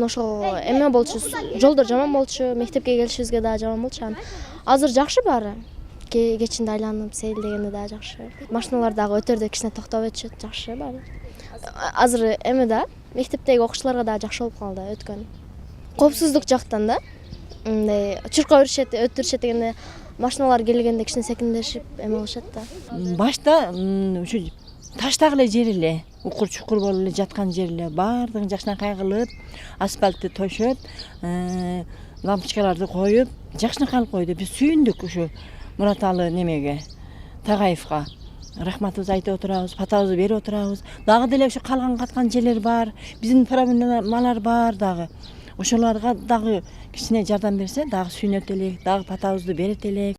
ошол эме болчу, жолдор жаман болчу, мектепке келишибизге дагы жаман болчу. Азыр жакшы баары. Кечинде айланып сейилдегенде дагы жакшы. Машиналар дагы өтөрдө кичине токтоп өтүшөт, жакшы баары. Азыр эме да, мектептеги окуучуларга дагы жакшы болуп калды өткөн. Коопсуздук жактан да, мындай чуркап өтүрүшөт дегенде, машиналар келгенде кичине секиндешип эме кылышат да. Башта ушу таштак эле жер эле, укур чукур болуп эле жаткан жер эле баардыгын жакшынакай кылып, асфальтты төшөп, лампочкаларды коюп, жакшынакай кылып койду. Биз сүйүндүк ушу Мураталы немеге, Тагайевга. Рахматыбызды айтып отурабыз, патабызды берип отурабыз. Дагы деле ушу калган каткан жерлер бар, биздин проблемалар бар дагы. Ошолорго дагы кичине жардам берсе, дагы сүйүнөт элек, дагы патабызды берет элек.